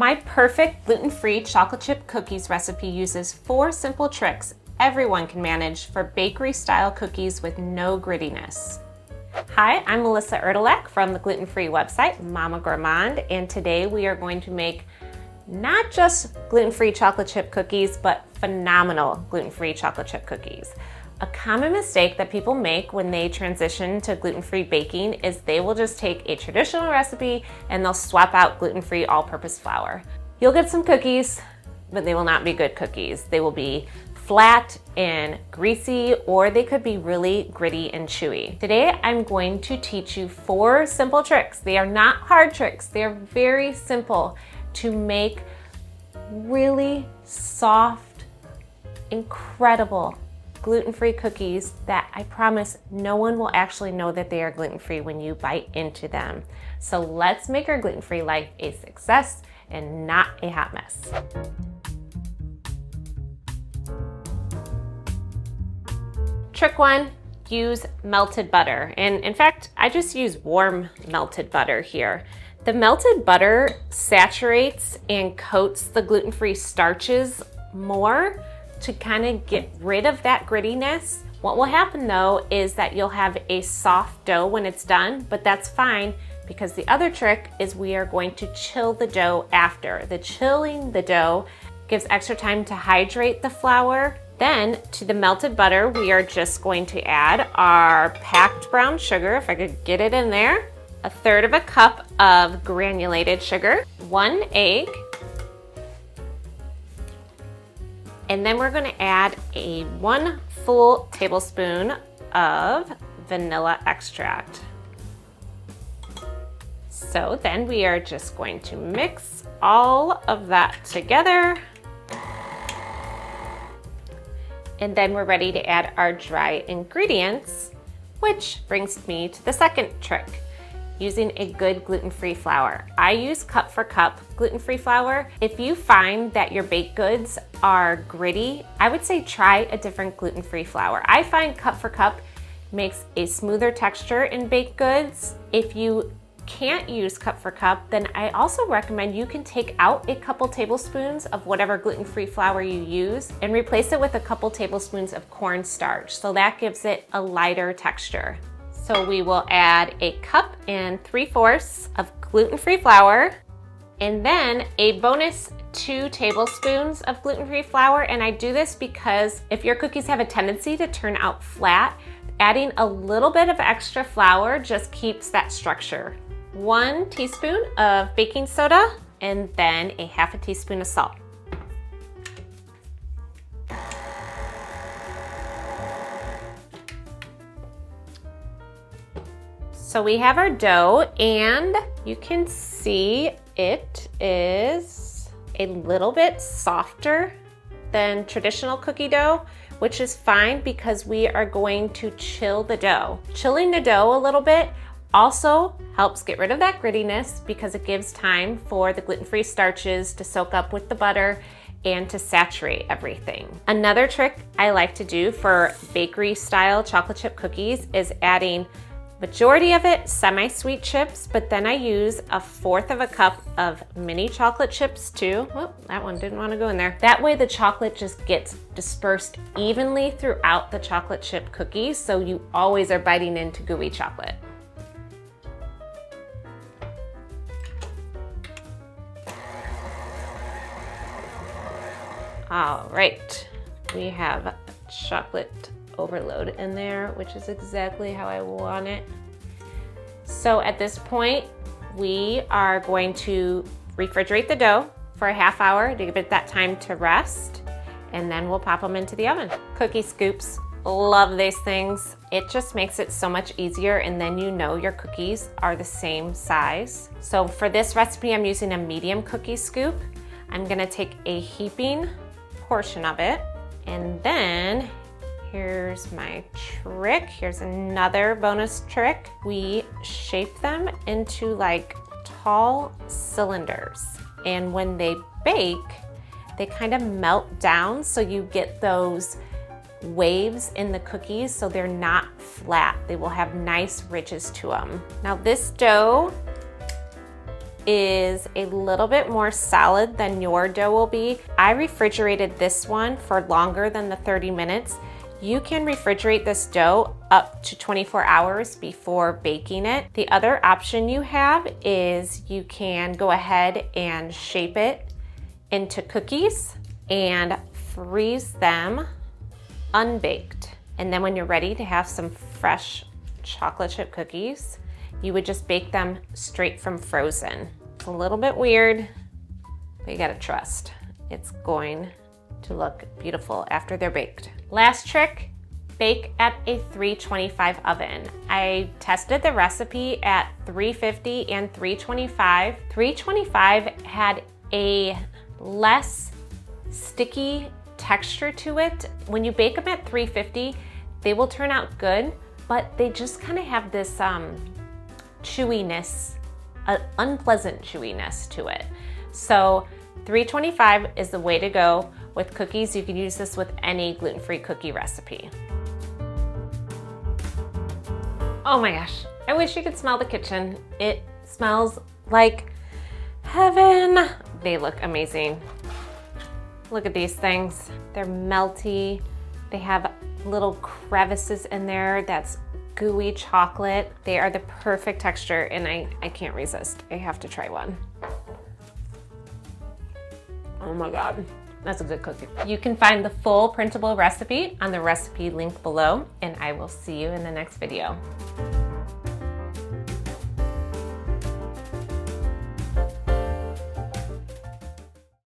My perfect gluten-free chocolate chip cookies recipe uses 4 simple tricks everyone can manage for bakery-style cookies with no grittiness. Hi, I'm Melissa Erdelak from the gluten-free website Mama Gourmand, and today we are going to make not just gluten-free chocolate chip cookies, but phenomenal gluten-free chocolate chip cookies. A common mistake that people make when they transition to gluten-free baking is they will just take a traditional recipe and they'll swap out gluten-free all-purpose flour. You'll get some cookies, but they will not be good cookies. They will be flat and greasy, or they could be really gritty and chewy. Today, I'm going to teach you 4 simple tricks. They are not hard tricks. They are very simple to make really soft, incredible gluten-free cookies that I promise no one will actually know that they are gluten-free when you bite into them. So let's make our gluten-free life a success and not a hot mess. Trick 1, use melted butter. And in fact, I just use warm melted butter here. The melted butter saturates and coats the gluten-free starches more to kind of get rid of that grittiness. What will happen though is that you'll have a soft dough when it's done, but that's fine because the other trick is we are going to chill the dough after. The chilling the dough gives extra time to hydrate the flour. Then to the melted butter, we are just going to add our packed brown sugar, if I could get it in there, 1/3 cup of granulated sugar, 1 egg, and then we're gonna add a 1 full tablespoon of vanilla extract. So then we are just going to mix all of that together. And then we're ready to add our dry ingredients, which brings me to the second trick, using a good gluten-free flour. I use cup for cup gluten-free flour. If you find that your baked goods are gritty, I would say try a different gluten-free flour. I find cup for cup makes a smoother texture in baked goods. If you can't use cup for cup, then I also recommend you can take out a couple tablespoons of whatever gluten-free flour you use and replace it with a couple tablespoons of cornstarch. So that gives it a lighter texture. So we will add a cup and 3/4 of gluten-free flour, and then a bonus 2 tablespoons of gluten-free flour. And I do this because if your cookies have a tendency to turn out flat, adding a little bit of extra flour just keeps that structure. 1 teaspoon of baking soda, and then a 1/2 teaspoon of salt. So we have our dough, and you can see it is a little bit softer than traditional cookie dough, which is fine because we are going to chill the dough. Chilling the dough a little bit also helps get rid of that grittiness because it gives time for the gluten-free starches to soak up with the butter and to saturate everything. Another trick I like to do for bakery style chocolate chip cookies is adding majority of it semi-sweet chips, but then I use 1/4 cup of mini chocolate chips too. Oh, that one didn't want to go in there. That way the chocolate just gets dispersed evenly throughout the chocolate chip cookies, so you always are biting into gooey chocolate. All right, we have chocolate overload in there, which is exactly how I want it. So at this point, we are going to refrigerate the dough for a 1/2 hour to give it that time to rest, and then we'll pop them into the oven. Cookie scoops, love these things. It just makes it so much easier, and then you know your cookies are the same size. So for this recipe, I'm using a medium cookie scoop. I'm gonna take a heaping portion of it, and then here's my trick. Here's another bonus trick. We shape them into like tall cylinders, and when they bake, they kind of melt down, so you get those waves in the cookies, so they're not flat. They will have nice ridges to them. Now this dough is a little bit more solid than your dough will be. I refrigerated this one for longer than the 30 minutes. You can refrigerate this dough up to 24 hours before baking it. The other option you have is you can go ahead and shape it into cookies and freeze them unbaked. And then when you're ready to have some fresh chocolate chip cookies, you would just bake them straight from frozen. It's a little bit weird, but you gotta trust. It's going to look beautiful after they're baked. Last trick, bake at a 325 oven. I tested the recipe at 350 and 325. 325 had a less sticky texture to it. When you bake them at 350, they will turn out good, but they just kind of have this chewiness, unpleasant chewiness to it. So 325 is the way to go with cookies. You can use this with any gluten-free cookie recipe. Oh my gosh, I wish you could smell the kitchen. It smells like heaven. They look amazing. Look at these things. They're melty. They have little crevices in there that's gooey chocolate. They are the perfect texture, and I can't resist. I have to try one. Oh my God, that's a good cookie. You can find the full printable recipe on the recipe link below, and I will see you in the next video.